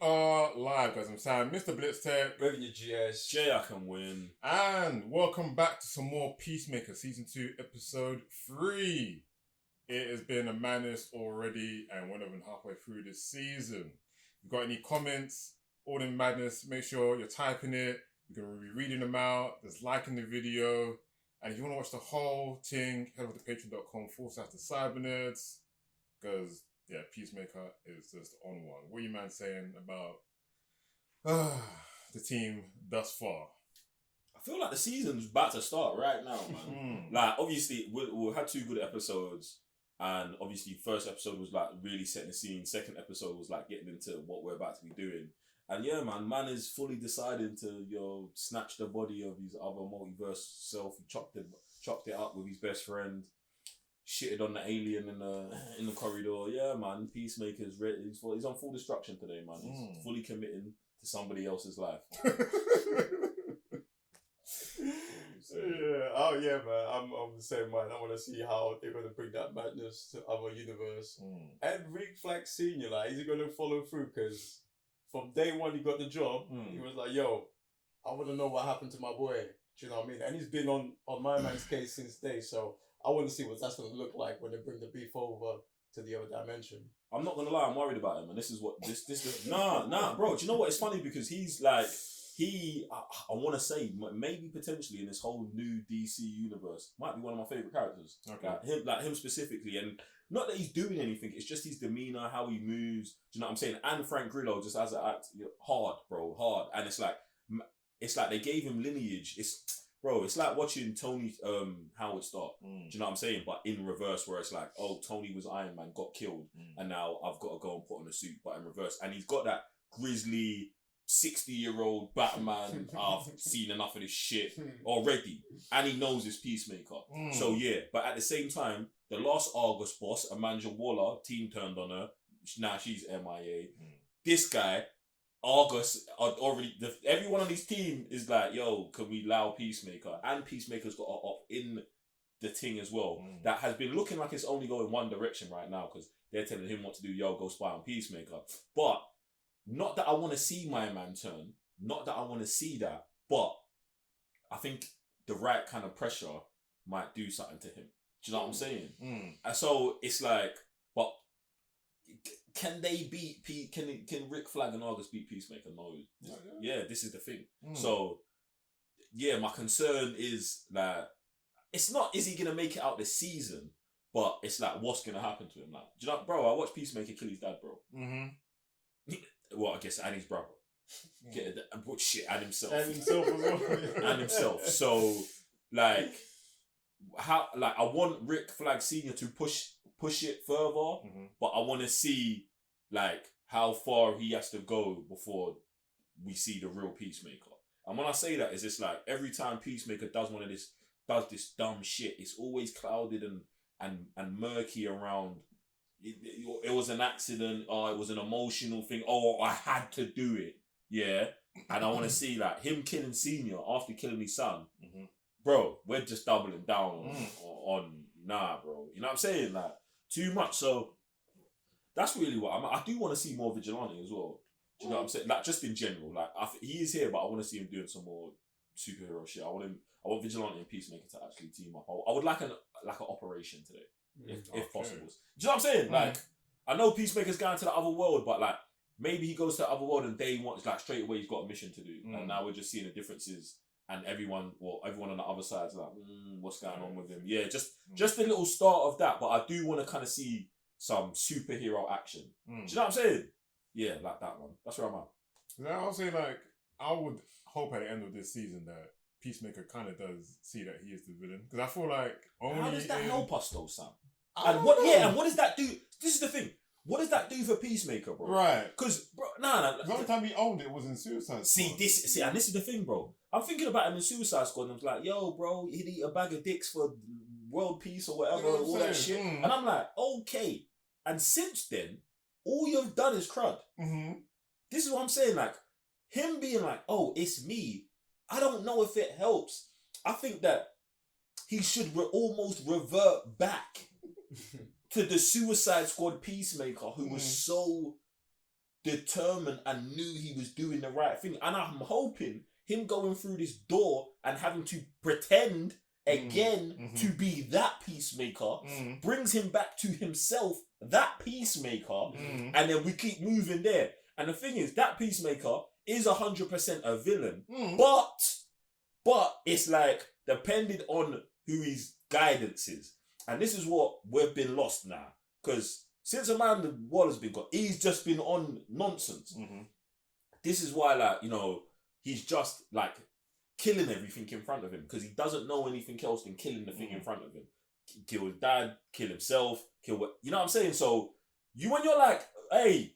are live, guys. I'm Sam, Mr. Blitz Tech. Revenue GS. Jay, I can win. And welcome back to some more Peacemaker, Season 2, Episode 3. It has been a madness already, and we're not even halfway through this season. If you've got any comments, all in madness, make sure you're typing it. You're going to be reading them out. There's liking the video. And if you want to watch the whole thing, head over to patreon.com/thecybernerds. Because, yeah, Peacemaker is just on one. What are you, man, saying about the team thus far? I feel like the season's about to start right now, man. Like, obviously, we've had 2 good episodes. And obviously, first episode was like really setting the scene. Second episode was like getting into what we're about to be doing. And yeah, man is fully deciding to snatch the body of his other multiverse self. He chopped it up with his best friend. Shitted on the alien in the corridor. Yeah, man. Peacemaker's ready. He's on full destruction today, man. He's fully committing to somebody else's life. Yeah. Oh yeah, man. I'm the same man. I want to see how they're gonna bring that madness to other universe. And Rick Flag Senior, like, is he gonna follow through? Because from day one he got the job. He was like, "Yo, I want to know what happened to my boy." Do you know what I mean? And he's been on my man's case since day. So I want to see what that's gonna look like when they bring the beef over to the other dimension. I'm not gonna lie, I'm worried about him, and this is nah, bro. Do you know what? It's funny because he's like. I want to say, maybe potentially in this whole new DC universe, might be one of my favourite characters. Okay. Like him specifically. And not that he's doing anything, it's just his demeanour, how he moves. Do you know what I'm saying? And Frank Grillo just has an act, hard, bro, hard. And it's like they gave him lineage. It's like watching Tony Howard start. Do you know what I'm saying? But in reverse, where it's like, oh, Tony was Iron Man, got killed, and now I've got to go and put on a suit, but in reverse. And he's got that grisly 60-year-old Batman. I've seen enough of this shit already, and he knows his Peacemaker. So yeah, but at the same time, the last Argus boss, Amanda Waller, team turned on her. Now she's MIA. This guy, Argus, already everyone on his team is like, yo, can we allow Peacemaker? And Peacemaker's got up in the thing as well. That has been looking like it's only going one direction right now because they're telling him what to do. Yo, go spy on Peacemaker, but. Not that I want to see my man turn. Not that I want to see that. But I think the right kind of pressure might do something to him. Do you know what I'm saying? And so it's like, but can they beat Can Rick Flag and Argus beat Peacemaker? No. Yeah, this is the thing. So, yeah, my concern is that it's not, is he going to make it out this season? But it's like, what's going to happen to him? Like, do you know, bro, I watched Peacemaker kill his dad, bro. Well, I guess, and his brother. Shit, and himself. And himself as well. And himself. So, like, I want Rick Flag Senior to push it further, but I want to see, like, how far he has to go before we see the real Peacemaker. And when I say that, it's just like, every time Peacemaker does this dumb shit, it's always clouded and murky around. It was an accident, or it was an emotional thing, or I had to do it, yeah. And I want to see like him killing Senior after killing his son, bro. We're just doubling down on nah, bro. You know what I'm saying? Like too much. So that's really what I do want to see more Vigilante as well. Do you know what I'm saying? Like just in general, like he is here, but I want to see him doing some more superhero shit. I want Vigilante and Peacemaker to actually team up. I would like an operation today. If possible. Do you know what I'm saying? Like, I know Peacemaker's going to the other world, but like, maybe he goes to the other world and day one, like straight away he's got a mission to do. And now we're just seeing the differences and everyone on the other side's like, what's going on with him? Yeah, just a little start of that, but I do want to kind of see some superhero action. Do you know what I'm saying? Yeah, like that one. That's where I'm at. Yeah, I'll say, like, I would hope at the end of this season that Peacemaker kind of does see that he is the villain. Because I feel like only... How does that help us though, Sam? And what does that do? This is the thing. What does that do for Peacemaker, bro? Right. Because, bro, nah. The only time he owned it was in Suicide Squad. And this is the thing, bro. I'm thinking about him in Suicide Squad and I was like, yo, bro, he'd eat a bag of dicks for world peace or whatever, you know all that shit. And I'm like, okay. And since then, all you've done is crud. This is what I'm saying, like, him being like, oh, it's me. I don't know if it helps. I think that he should almost revert back to the Suicide Squad Peacemaker who was so determined and knew he was doing the right thing. And I'm hoping him going through this door and having to pretend again to be that peacemaker brings him back to himself, that peacemaker, and then we keep moving there. And the thing is, that peacemaker is 100% a villain, but it's like depending on who his guidance is. And this is what we've been lost now, because since Amanda Waller's been gone, he's just been on nonsense. This is why, like, you know, he's just like killing everything in front of him because he doesn't know anything else than killing the thing in front of him. Kill his dad, kill himself, kill what, you know what I'm saying? So when you're like, hey,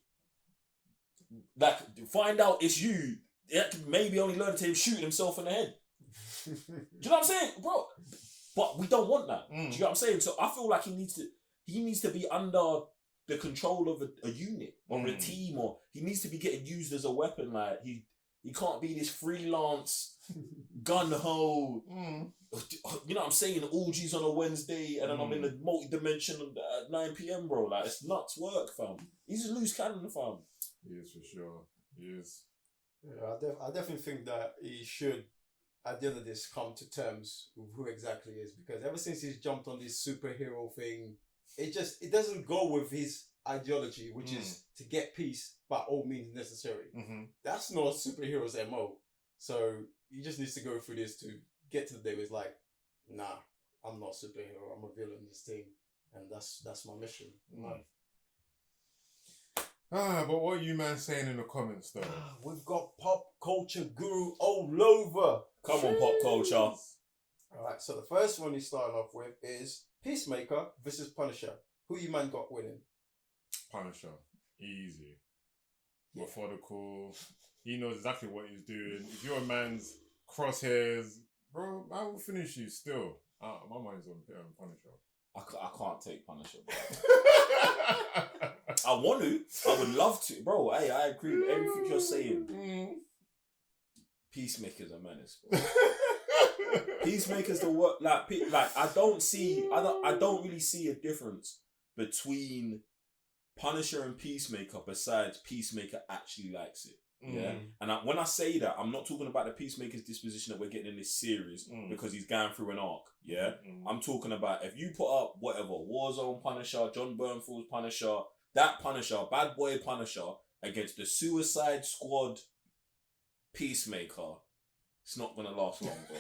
like, find out it's you, that could maybe only learn to him shooting himself in the head. Do you know what I'm saying, bro? But we don't want that. Do you know what I'm saying? So I feel like he needs to be under the control of a unit or a team, or he needs to be getting used as a weapon. Like he can't be this freelance gun ho. You know what I'm saying? Orgies on a Wednesday, and then I'm in the multi-dimension at 9 p.m, bro. Like, it's nuts work, fam. He's a loose cannon, fam. He is, for sure. He is. Yeah, I definitely think that he should, at the end of this, come to terms with who exactly he is, because ever since he's jumped on this superhero thing, it doesn't go with his ideology, which is to get peace by all means necessary. That's not a superhero's MO. So he just needs to go through this to get to the day where it's like, nah, I'm not a superhero, I'm a villain in this thing, and that's my mission. But what are you man saying in the comments though? We've got pop culture guru all over. Come on, pop culture. Alright, so the first one he's starting off with is Peacemaker versus Punisher. Who you man got winning? Punisher. Easy. Methodical. He knows exactly what he's doing. If you're a man's crosshairs, bro, I will finish you still. My mind's on Punisher. I can't take Punisher, bro. I want to. I would love to. Bro, hey, I agree with everything you're saying. Peacemaker's a menace, bro. Peacemaker's the work. Like I don't really see a difference between Punisher and Peacemaker besides Peacemaker actually likes it. Yeah. And when I say that, I'm not talking about the Peacemaker's disposition that we're getting in this series because he's going through an arc. Yeah. I'm talking about if you put up whatever Warzone Punisher, John Bernthald's Punisher, that Punisher, Bad Boy Punisher against the Suicide Squad Peacemaker, it's not gonna last long, bro.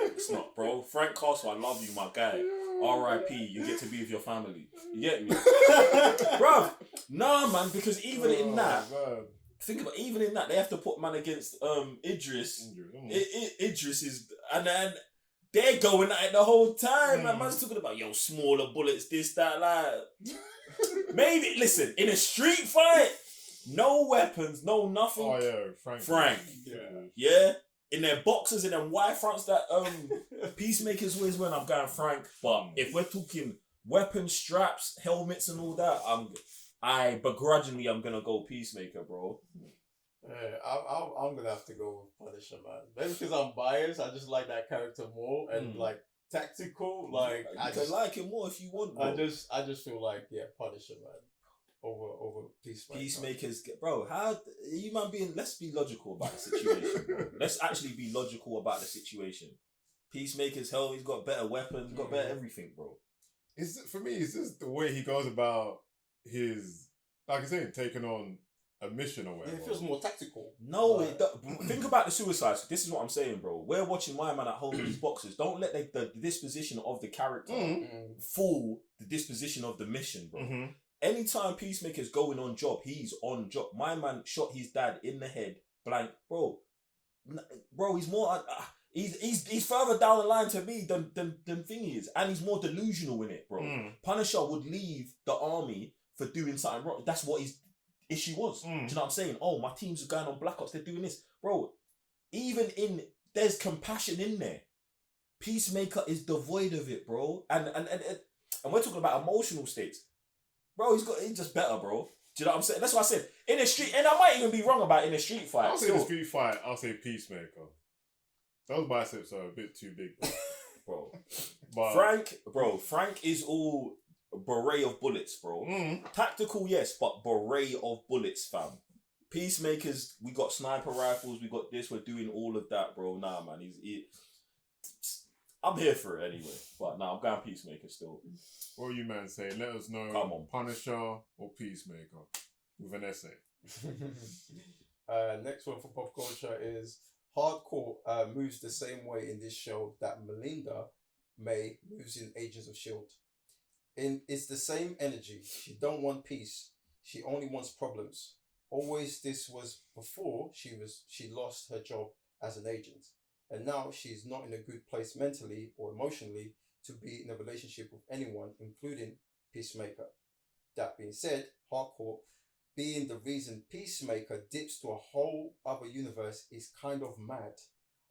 It's not, bro. Frank Castle, I love you, my guy. R.I.P. You get to be with your family. You get me, bruv? Nah, man. Because even in that, think about even in that, they have to put man against Idris. Idris is, and then they're going at it the whole time. Like, man's talking about smaller bullets, this, that, like. Maybe listen, in a street fight, no weapons, no nothing. Oh yeah, Frank. Yeah. In their boxers and then white fronts that Peacemakers wears when I'm going Frank. But if we're talking weapons, straps, helmets and all that, I'm gonna go Peacemaker, bro. I'm gonna have to go with Punisher, man. Maybe because I'm biased, I just like that character more and like tactical. Like I just like him more if you want. Bro. I just feel like Punisher, man. Over Peacemaker. Peacemakers, bro. How you man being? Let's be logical about the situation, bro. Let's actually be logical about the situation. Peacemaker's hell. He's got better weapons. Got better everything, bro. For me, it's just the way he goes about his, like I said, taking on a mission or whatever. It feels more tactical. No, think about the suicides. This is what I'm saying, bro. We're watching my man at home in his boxes. Don't let the disposition of the character fool the disposition of the mission, bro. Anytime Peacemaker's going on job, he's on job. My man shot his dad in the head, blank, bro. He's more. He's further down the line to me than Thingy is, and he's more delusional in it, bro. Punisher would leave the army for doing something wrong. That's what his issue was. Do you know what I'm saying? Oh, my teams are going on Black Ops. They're doing this, bro. There's compassion in there. Peacemaker is devoid of it, bro. And we're talking about emotional states. Bro, he's just better, bro. Do you know what I'm saying? That's what I said. In a street, and I might even be wrong about in a street fight. I'll say in a street fight, I'll say Peacemaker. Those biceps are a bit too big, bro. But Frank is all beret of bullets, bro. Tactical, yes, but beret of bullets, fam. Peacemakers, we got sniper rifles, we got this, we're doing all of that, bro. Nah, man, I'm here for it anyway. But nah, I'm going Peacemaker still. What you man say? Let us know. Come on. Punisher or Peacemaker with an essay. Next one for pop culture is Harcourt moves the same way in this show that Melinda May moves in Agents of S.H.I.E.L.D. It's the same energy. She don't want peace. She only wants problems. Always this was before she lost her job as an agent. And now she's not in a good place mentally or emotionally to be in a relationship with anyone, including Peacemaker. That being said, Harcourt being the reason Peacemaker dips to a whole other universe is kind of mad.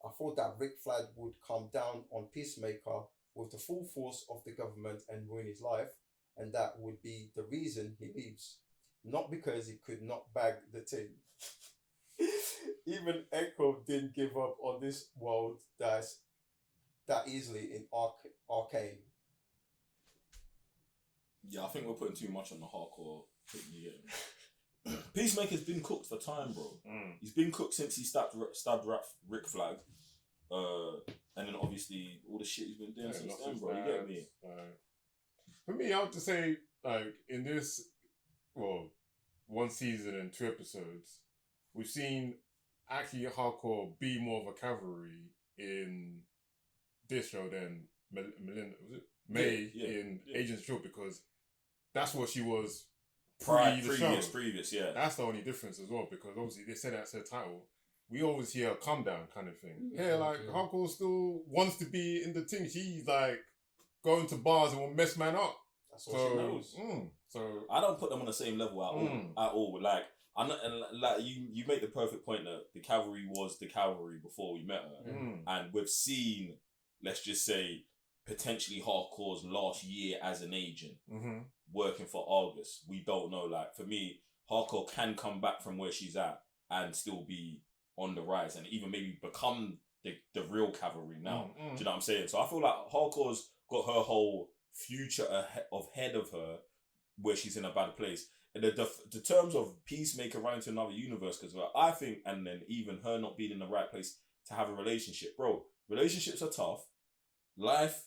I thought that Rick Flag would come down on Peacemaker with the full force of the government and ruin his life, and that would be the reason he leaves. Not because he could not bag the team. Even Echo didn't give up on this world that easily in Arcane. Yeah, I think we're putting too much on the hardcore thing again. Peacemaker's been cooked for time, bro. He's been cooked since he stabbed Rick Flag. And then obviously all the shit he's been doing since then, bro. You get me? For me, I have to say, like, in this, well, 1 season and 2 episodes, we've seen actually Harcourt be more of a cavalry in this show than Melinda, was it? May in Agents of S.H.I.E.L.D. because that's what she was previous, yeah. That's the only difference as well, because obviously they said that's her title. We always hear a come down kind of thing. Yeah, like Harcourt still wants to be in the team. She's like going to bars and will mess man up. That's what she knows. So I don't put them on the same level at all. Like I'm not, and like you make the perfect point that the cavalry was the cavalry before we met her, and we've seen, let's just say, potentially Harcourt's last year as an agent working for Argus. We don't know. Like for me, Harcourt can come back from where she's at and still be on the rise, and even maybe become the real cavalry now. Do you know what I'm saying? So I feel like Harcourt's got her whole future ahead of her, where she's in a bad place. And the terms of Peacemaker running to another universe, because I think, and then even her not being in the right place to have a relationship, bro. Relationships are tough. Life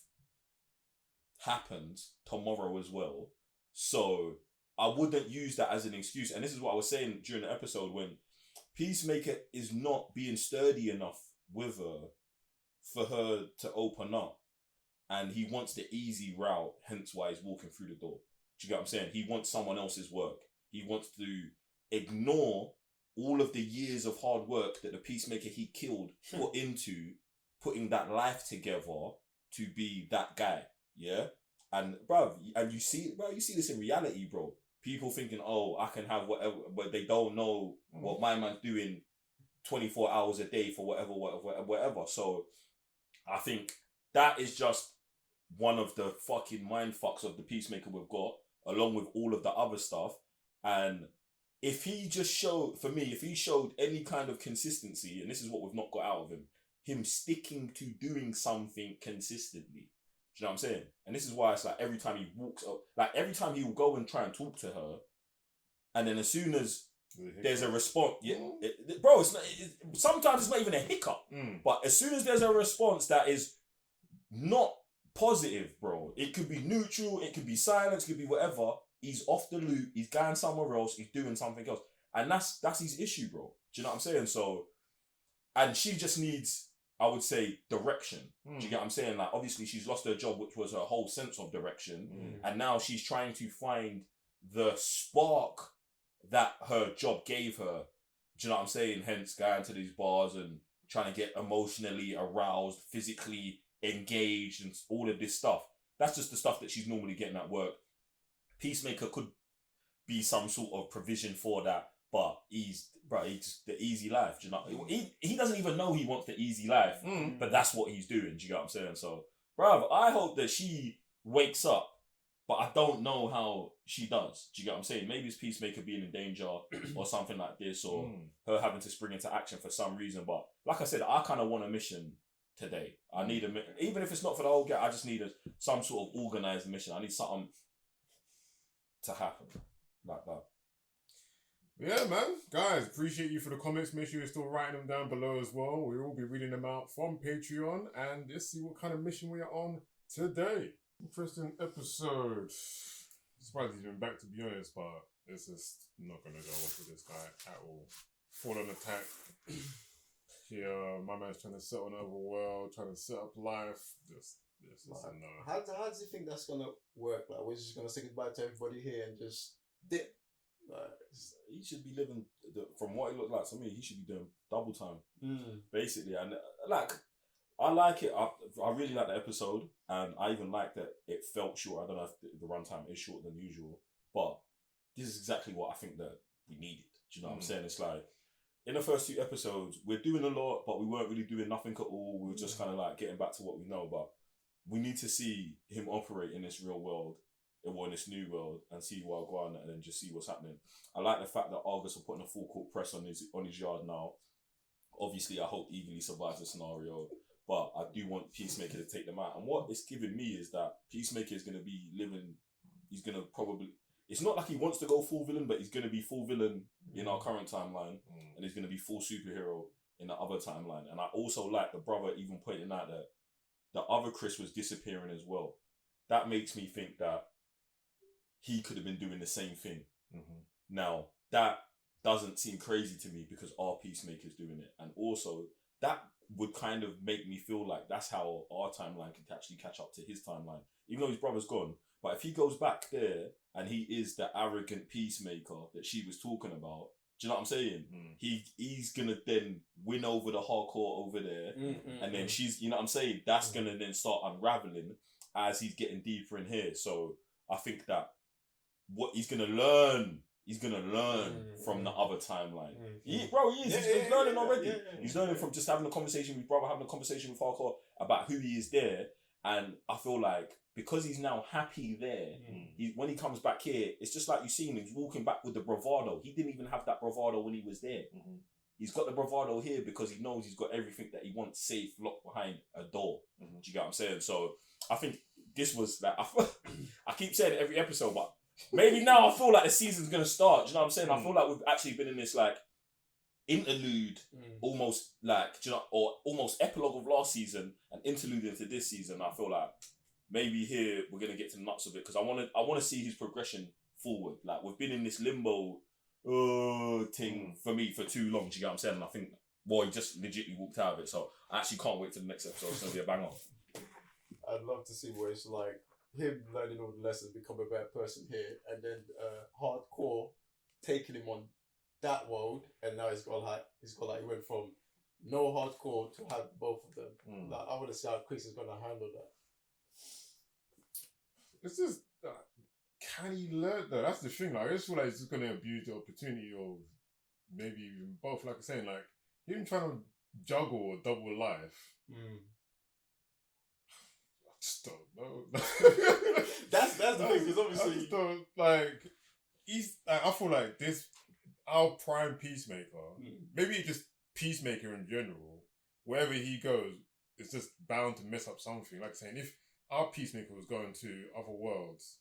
happens tomorrow as well. So I wouldn't use that as an excuse. And this is what I was saying during the episode, when Peacemaker is not being sturdy enough with her for her to open up. And he wants the easy route, hence why he's walking through the door. Do you get what I'm saying? He wants someone else's work. He wants to ignore all of the years of hard work that the Peacemaker he killed put into putting that life together to be that guy. Yeah? And bro, you see this in reality, bro. People thinking, oh, I can have whatever, but they don't know what my man's doing 24 hours a day for whatever. So I think that is just one of the fucking mind fucks of the Peacemaker we've got, along with all of the other stuff. And if he just showed any kind of consistency, and this is what we've not got out of him sticking to doing something consistently. Do you know what I'm saying? And this is why it's like every time he walks up, like every time he will go and try and talk to her, and then as soon as there's a response, bro, sometimes it's not even a hiccup, but as soon as there's a response that is not positive, bro, it could be neutral, it could be silence, it could be whatever, he's off the loop, he's going somewhere else, he's doing something else. And that's his issue, bro. Do you know what I'm saying? So, and she just needs, I would say, direction. Do you get what I'm saying? Like, obviously she's lost her job, which was her whole sense of direction. And now she's trying to find the spark that her job gave her. Do you know what I'm saying? Hence going to these bars and trying to get emotionally aroused, physically engaged, and all of this stuff. That's just the stuff that she's normally getting at work. Peacemaker could be some sort of provision for that, but he's the easy life. Do you know? He doesn't even know he wants the easy life, but that's what he's doing. Do you get what I'm saying? So, bruv, I hope that she wakes up, but I don't know how she does. Do you get what I'm saying? Maybe it's Peacemaker being in danger or something like this, or her having to spring into action for some reason. But like I said, I kind of want a mission today. I need even if it's not for the whole get, I just need some sort of organized mission. I need something to happen like that. Yeah, man. Guys, appreciate you for the comments. Make sure you're still writing them down below as well. We will be reading them out from Patreon. And let's see what kind of mission we are on today. Interesting episode. Surprised he's been back, to be honest, but it's just not going to go off with this guy at all. Fall on attack. Yeah, my man's trying to set on another world, trying to set up life. Just a no. How does he think that's going to work? Like, we're just going to say goodbye to everybody here and just dip? Like, he should be living, from what it looked like to me, he should be doing double time, basically. And like, I like it. I really like the episode, and I even like that it felt short. I don't know if the runtime is shorter than usual, but this is exactly what I think that we needed. Do you know what I'm saying? It's like, in the first 2 episodes, we're doing a lot, but we weren't really doing nothing at all. We were just kind of like getting back to what we know, but we need to see him operate in this real world, or in this new world, and see where I'll go on, and then just see what's happening. I like the fact that Argus are putting a full court press on his yard now. Obviously, I hope Eagerly survives the scenario, but I do want Peacemaker to take them out. And what it's giving me is that Peacemaker is going to be living. He's going to probably. It's not like he wants to go full villain, but he's going to be full villain in our current timeline, and he's going to be full superhero in the other timeline. And I also like the brother even pointing out that the other Chris was disappearing as well. That makes me think that he could have been doing the same thing. Now, that doesn't seem crazy to me because our Peacemaker's doing it. And also, that would kind of make me feel like that's how our timeline can actually catch up to his timeline. Even though his brother's gone. But if he goes back there and he is the arrogant Peacemaker that she was talking about, do you know what I'm saying? He's going to then win over the Harcourt over there. And then she's, you know what I'm saying? That's going to then start unraveling as he's getting deeper in here. So I think that what he's going to learn from the other timeline. He is. He's learning already. He's learning from just having a conversation with his brother, having a conversation with Harcourt about who he is there. And I feel like because he's now happy there, when he comes back here, it's just like you see him, he's walking back with the bravado. He didn't even have that bravado when he was there. He's got the bravado here because he knows he's got everything that he wants safe, locked behind a door. Do you get what I'm saying? So I think this was like, I keep saying it every episode, but maybe now I feel like the season's going to start. Do you know what I'm saying? I feel like we've actually been in this like interlude, almost like, do you know, or almost epilogue of last season and interlude into this season. I feel like maybe here we're going to get to the nuts of it because I want to see his progression forward. Like we've been in this limbo thing for me for too long. Do you get what I'm saying? And I think, well, he just legitimately walked out of it. So I actually can't wait till the next episode. It's going to be a banger. I'd love to see where it's like him learning all the lessons, become a better person here, and then Hardcore taking him on that world, and now he went from no Hardcore to have both of them. Like, I want to see how Chris is going to handle that. It's just, can he learn though? That's the thing. Like, I just feel like he's just going to abuse the opportunity of maybe even both. Like I'm saying, like him trying to juggle a double life. I just don't know. that's the thing, because obviously I just don't, like, I feel like this, our prime Peacemaker, maybe just Peacemaker in general, wherever he goes, it's just bound to mess up something. Like saying, if our Peacemaker was going to other worlds,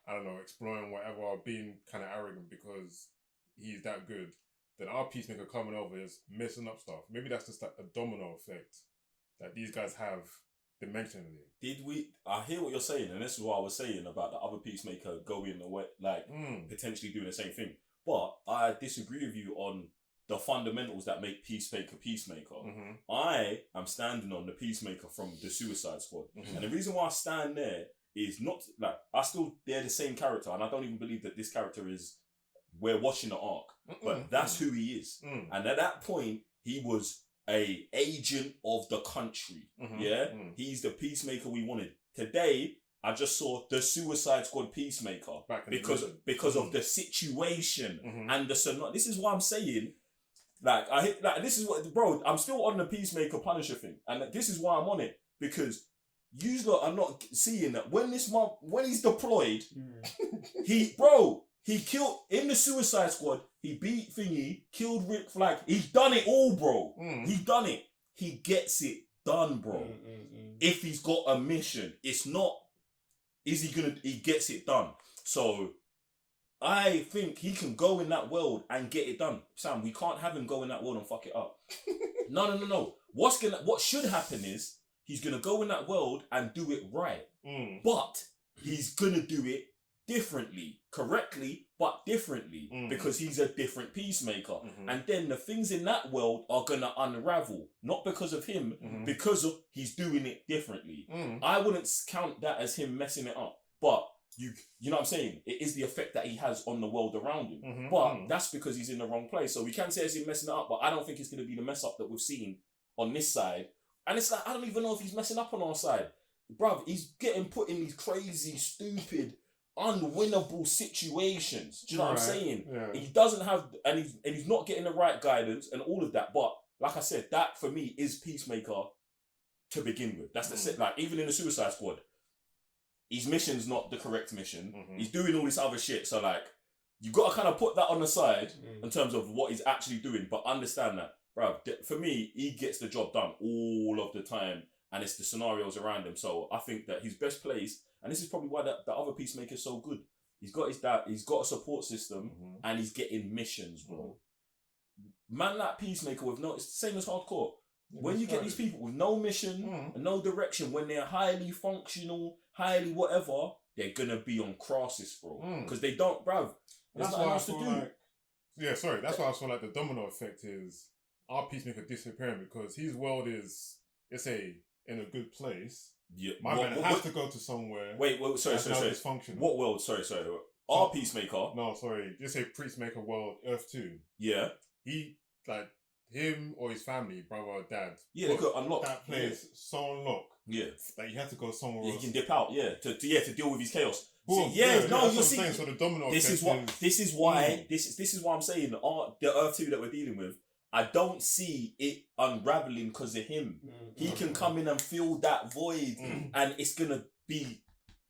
I don't know, exploring whatever, or being kind of arrogant because he's that good, then our Peacemaker coming over is messing up stuff. Maybe that's just like a domino effect that these guys have dimensionally. I hear what you're saying, and this is what I was saying about the other Peacemaker going away, like potentially doing the same thing. But I disagree with you on the fundamentals that make Peacemaker. I am standing on the Peacemaker from the Suicide Squad. And the reason why I stand there is not like they're the same character, and I don't even believe that this character we're watching the arc, but that's who he is. And at that point, he was a agent of the country. He's the Peacemaker we wanted. Today, I just saw the Suicide Squad Peacemaker because of the situation and the this is what I'm saying. This is what, bro, I'm still on the Peacemaker Punisher thing, and this is why I'm on it, because you lot are not seeing that when he's deployed, he killed in the Suicide Squad. He beat Thingy, killed Rick Flag. He's done it all, bro. He's done it. He gets it done, bro. If he's got a mission, it's not. He gets it done. So I think he can go in that world and get it done. Sam, we can't have him go in that world and fuck it up. No. What should happen is he's gonna go in that world and do it right. But he's gonna do it differently, correctly, but differently, because he's a different Peacemaker. And then the things in that world are gonna unravel, not because of him, because of he's doing it differently. I wouldn't count that as him messing it up, but you know what I'm saying? It is the effect that he has on the world around him. But that's because he's in the wrong place. So we can say it's him messing it up, but I don't think it's going to be the mess up that we've seen on this side. And it's like, I don't even know if he's messing up on our side. Bruv, he's getting put in these crazy, stupid, unwinnable situations. Do you know what I'm saying? Yeah. He doesn't have, and he's not getting the right guidance and all of that. But like I said, that for me is Peacemaker to begin with. That's the set. Like, even in the Suicide Squad, his mission's not the correct mission. He's doing all this other shit. So like, you got to kind of put that on the side in terms of what he's actually doing. But understand that, bro. For me, he gets the job done all of the time, and it's the scenarios around him. So I think that his best place, and this is probably why the other Peacemaker is so good. He's got his dad. He's got a support system, and he's getting missions, bro. Man, like Peacemaker with no, it's the same as Harcourt. When you get these people with no mission and no direction, when they're highly functional, highly whatever, they're gonna be on crosses, bro. Because they don't, bruv. That's why I feel like, that's why I feel like the domino effect is our Peacemaker disappearing, because his world is, let's say, in a good place. Yeah, my man has to go to somewhere. Wait, sorry. Dysfunctional. What world? Sorry. Our Peacemaker. No, sorry. Just say Peacemaker world, Earth 2. Yeah. He, like, him or his family, brother or dad. Yeah, they could unlock that place so unlocked. Yeah. That you have to go somewhere else. He can dip out, to deal with his chaos. Boom, See, you're seeing. So the domino this is why I'm saying the Earth 2 that we're dealing with, I don't see it unraveling because of him. He can come in and fill that void, and it's gonna be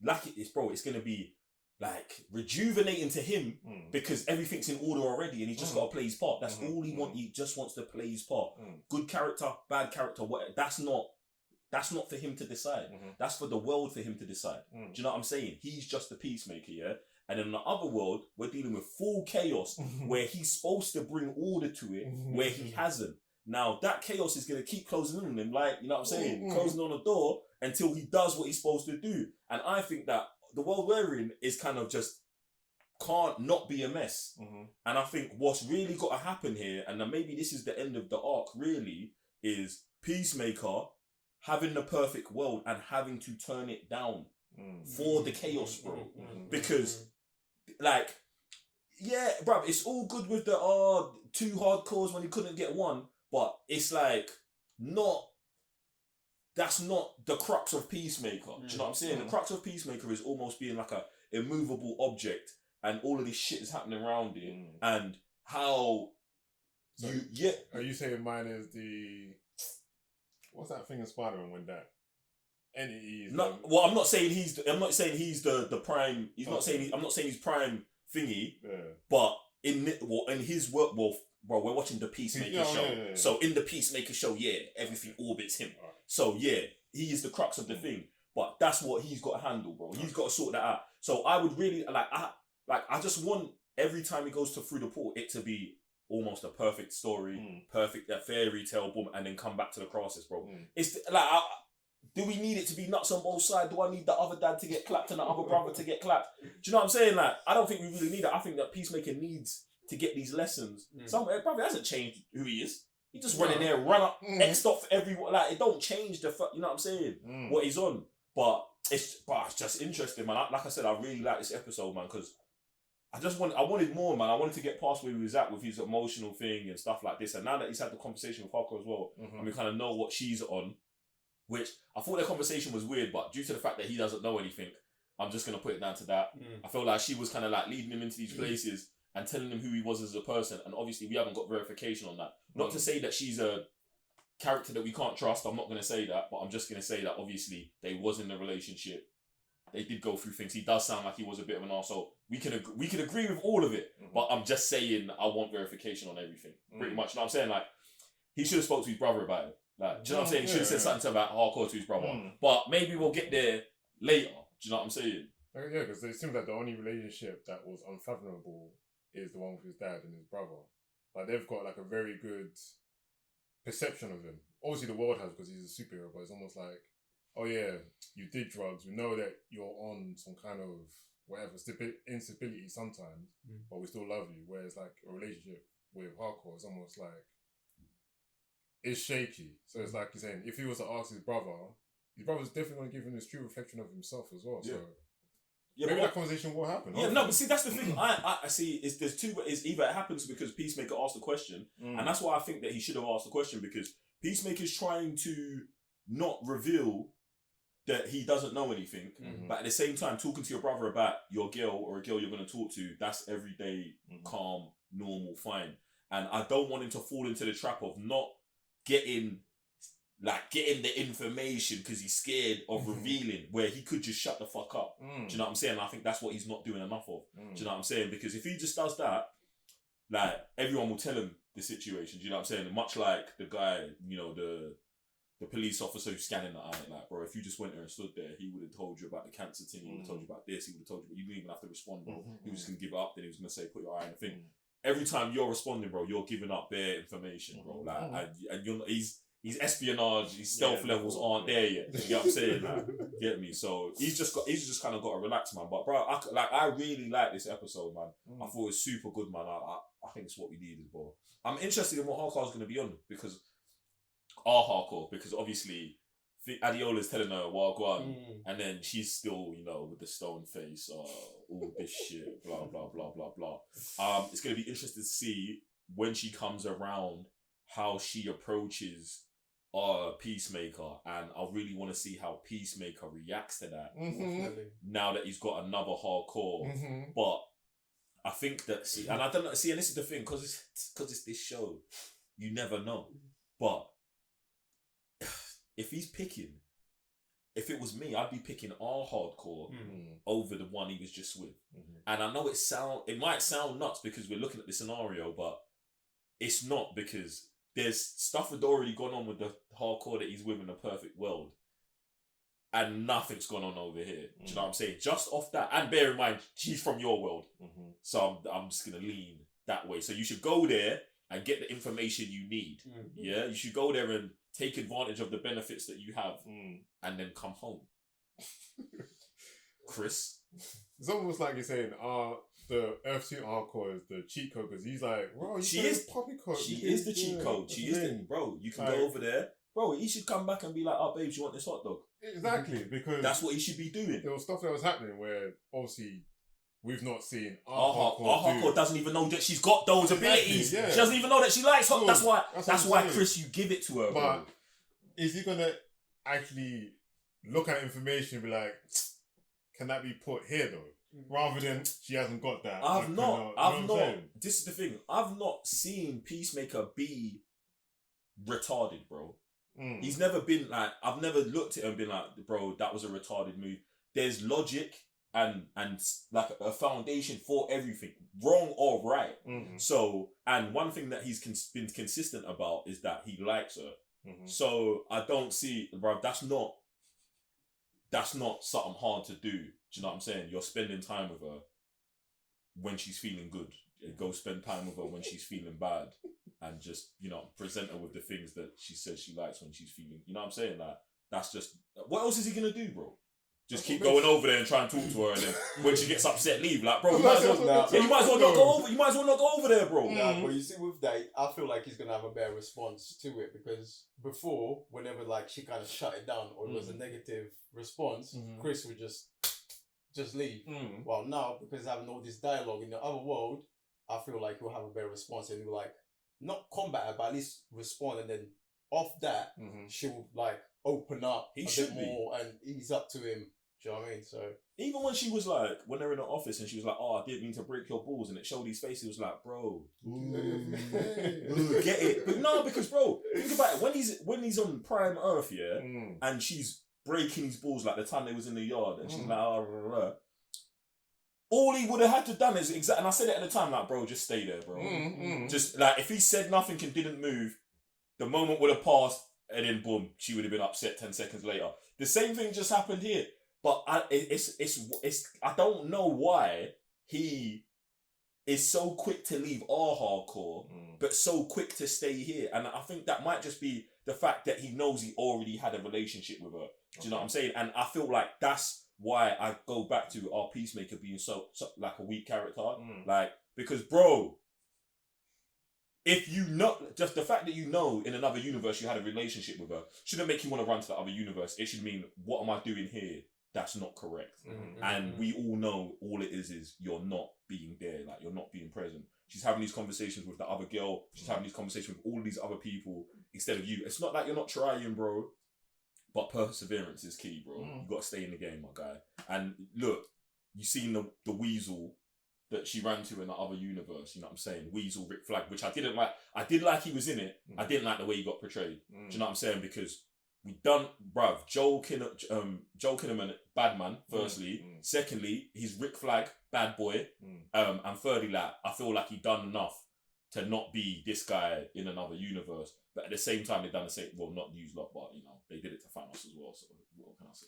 like it is, bro. It's gonna be like rejuvenating to him because everything's in order already, and he's just got to play his part. That's all he wants. He just wants to play his part. Good character, bad character, whatever. That's not for him to decide. That's for the world for him to decide. Do you know what I'm saying? He's just the Peacemaker, yeah? And in the other world, we're dealing with full chaos where he's supposed to bring order to it, where he hasn't. Now, that chaos is going to keep closing in on him, like, you know what I'm saying? Closing on the door until he does what he's supposed to do. And I think that the world we're in is kind of just can't not be a mess. And I think what's really got to happen here, and then maybe this is the end of the arc really, is Peacemaker having the perfect world and having to turn it down for the chaos, bro. Because, like, yeah, bruv, it's all good with the two hardcores when he couldn't get one, but it's like that's not the crux of Peacemaker. Do you know what I'm saying? The crux of Peacemaker is almost being like a immovable object, and all of this shit is happening around it, and how Are you saying mine is the what's that thing in Spider-Man when that entity is? No, well, I'm not saying he's the prime. I'm not saying he's prime thingy. Yeah. But in his work, bro, we're watching the Peacemaker show. Yeah. So in the Peacemaker show, everything orbits him. Right. So he is the crux of the thing. But that's what he's got to handle, bro. He's got to sort that out. So I would really I just want every time he goes through the port, it to be almost a perfect story, perfect fairy tale, boom, and then come back to the crosses, bro. It's like, do we need it to be nuts on both sides? Do I need the other dad to get clapped and the other brother to get clapped? Do you know what I'm saying? Like, I don't think we really need it. I think that Peacemaker needs to get these lessons. Somewhere, probably hasn't changed who he is. He just run in there, run up, X off everyone. Like, it don't change you know what I'm saying? What he's on. But it's just interesting, man. Like I said, I really like this episode, man, because I wanted more, man. I wanted to get past where he was at with his emotional thing and stuff like this. And now that he's had the conversation with Harcourt as well, and we kind of know what she's on, which I thought their conversation was weird, but due to the fact that he doesn't know anything, I'm just going to put it down to that. I feel like she was kind of like leading him into these places and telling him who he was as a person. And obviously we haven't got verification on that. Not to say that she's a character that we can't trust. I'm not going to say that, but I'm just going to say that obviously they was in a relationship. They did go through things. He does sound like he was a bit of an arsehole. We can agree with all of it, but I'm just saying I want verification on everything. Pretty much. You know what I'm saying? Like, he should have spoke to his brother about it. Like, do you know what I'm saying? He should have said something about Harcourt to his brother. But maybe we'll get there later. Do you know what I'm saying? Yeah, because it seems like the only relationship that was unfathomable is the one with his dad and his brother. Like they've got like a very good perception of him. Obviously, the world has because he's a superhero, but it's almost like, oh yeah, you did drugs. We know that you're on some kind of whatever instability sometimes, but we still love you. Whereas like a relationship with Harcourt is almost like it's shaky. So it's like you're saying, if he was to ask his brother's definitely going to give him this true reflection of himself as well. Yeah. So Yeah, maybe that conversation will happen. Yeah, no, but see, that's the thing. I see. There's two. Is either it happens because Peacemaker asked the question, and that's why I think that he should have asked the question, because Peacemaker's trying to not reveal that he doesn't know anything, but at the same time talking to your brother about your girl or a girl you're going to talk to. That's everyday, calm, normal, fine. And I don't want him to fall into the trap of not getting the information because he's scared of revealing, where he could just shut the fuck up. Do you know what I'm saying? I think that's what he's not doing enough of. Do you know what I'm saying? Because if he just does that, like, everyone will tell him the situation. Do you know what I'm saying? Much like the guy, you know, the police officer who's scanning the eye. Like, bro, if you just went there and stood there, he would have told you about the cancer thing. He would have told you about this. He would have told you, but you didn't even have to respond, bro. He was just going to give it up. Then he was going to say, put your eye in the thing. Every time you're responding, bro, you're giving up bare information, bro. Like, and you're not, his espionage, his stealth levels aren't there yet. You know what I'm saying? Like, get me? So he's just kind of got to relax, man. But bro, I really like this episode, man. I thought it was super good, man. I think it's what we needed, bro. I'm interested in what Harcourt's going to be on, because because obviously Adiola's telling her Wagwan, and then she's still, you know, with the stone face, all this shit, blah blah blah blah blah. It's going to be interesting to see when she comes around how she approaches Peacemaker, and I really want to see how Peacemaker reacts to that now that he's got another Harcourt. But I think that, see, and I don't know, see, and this is the thing, because it's this show, you never know. But if he's picking, if it was me, I'd be picking our Harcourt over the one he was just with. And I know it might sound nuts because we're looking at the scenario, but it's not, because there's stuff had already gone on with the Harcourt that he's with in the perfect world, and nothing's gone on over here. Do you know what I'm saying? Just off that, and bear in mind, she's from your world, so I'm just gonna lean that way. So you should go there and get the information you need. Yeah, you should go there and take advantage of the benefits that you have, and then come home. Chris, it's almost like you're saying, the Earth-suit Harcourt is the cheat code, because he's like, bro, she is poppycock. She is the cheat code. She is the, bro. You can go over there, bro. He should come back and be like, "Oh, babe, you want this hot dog?" Exactly, because that's what he should be doing. There was stuff that was happening where obviously we've not seen our Harcourt doesn't even know that she's got those abilities. Yeah. She doesn't even know that she likes hot. That's why, Chris, you give it to her. But bro. Is he gonna actually look at information and be like, can that be put here though? Rather than she hasn't got that. I've not. This is the thing. I've not seen Peacemaker be retarded, bro. He's never been like. I've never looked at him and been like, bro, that was a retarded move. There's logic and like a foundation for everything, wrong or right. So, and one thing that he's been consistent about is that he likes her. So I don't see, bro. That's not something hard to do. Do you know what I'm saying? You're spending time with her when she's feeling good. Go spend time with her when she's feeling bad, and just, you know, present her with the things that she says she likes when she's feeling. You know what I'm saying? Like, that's just, what else is he gonna do, bro? Just keep going over there and try and talk to her, and then when she gets upset, leave. Like, bro, you might as well not go over. You might as well not go over there, bro. Nah, but you see, with that, I feel like he's gonna have a better response to it, because before, whenever like she kind of shut it down or it was a negative response, Chris would just leave. Well, now, because having all this dialogue in the other world, I feel like he'll have a better response, and he'll like not combat her, but at least respond, and then off that, she'll like open up a bit more and ease up to him. Do you know what I mean? So even when she was like, when they're in the office and she was like, "Oh, I didn't mean to break your balls," and it showed his face, he was like, "Bro, get it?" But no, because bro, think about it. When he's on Prime Earth, yeah, and she's breaking his balls like the time they was in the yard, and she's like, "Oh." All he would have had to done is and I said it at the time, like, bro, just stay there, bro. Just like, if he said nothing and didn't move, the moment would have passed, and then boom, she would have been upset 10 seconds later. The same thing just happened here. But it's I don't know why he is so quick to leave our hardcore, but so quick to stay here. And I think that might just be the fact that he knows he already had a relationship with her. Do you know what I'm saying? And I feel like that's why I go back to our Peacemaker being so like a weak character. Like, because bro, if you know, just the fact that you know in another universe you had a relationship with her shouldn't make you want to run to the other universe. It should mean, what am I doing here? That's not correct. And we all know all it is you're not being there, like you're not being present. She's having these conversations with the other girl. She's having these conversations with all these other people instead of you. It's not like you're not trying, bro. But perseverance is key, bro. You got to stay in the game, my guy. And look, you seen the weasel that she ran to in the other universe. You know what I'm saying? Weasel Rick Flag, which I didn't like. I did like he was in it. I didn't like the way he got portrayed. Do you know what I'm saying? Because we done, bruv, Joel Kinnaman, bad man, firstly. Secondly, he's Rick Flag, bad boy. And thirdly, like, I feel like he done enough to not be this guy in another universe. But at the same time, they done the same, well, not use lot, but, you know, they did it to Thanos as well. So, what can I say?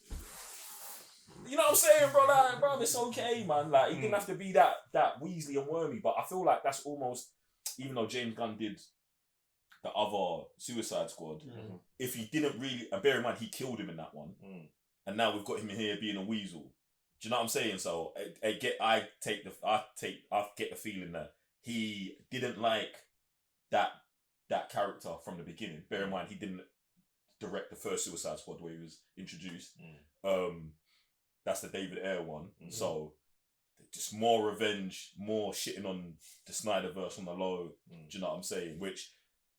You know what I'm saying, bro? Like, bro, it's okay, man. Like, he didn't have to be that Weasley and wormy, but I feel like that's almost, even though James Gunn did the other Suicide Squad, if he didn't really, and bear in mind, he killed him in that one, and now we've got him here being a weasel. Do you know what I'm saying? So I get the feeling that he didn't like that character from the beginning. Bear in mind, he didn't direct the first Suicide Squad where he was introduced. That's the David Ayer one. So just more revenge, more shitting on the Snyderverse on the low. Do you know what I'm saying? Which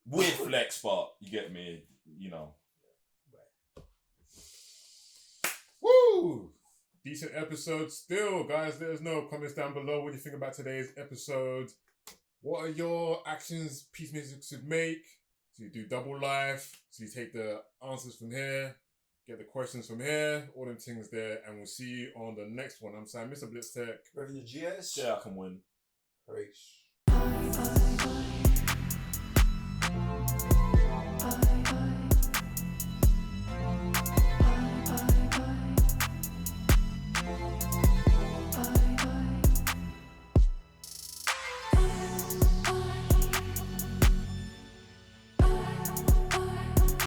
weird flex, but you get me. You know. Woo! Decent episode still, guys. Let us know. Comments down below what you think about today's episode. What are your actions Peacemaker should make? So you do double life. So you take the answers from here, get the questions from here, all them things there, and we'll see you on the next one. I'm Sam, Mr. Blitz Tech. Ready to GS? Yeah, I can win. Peace.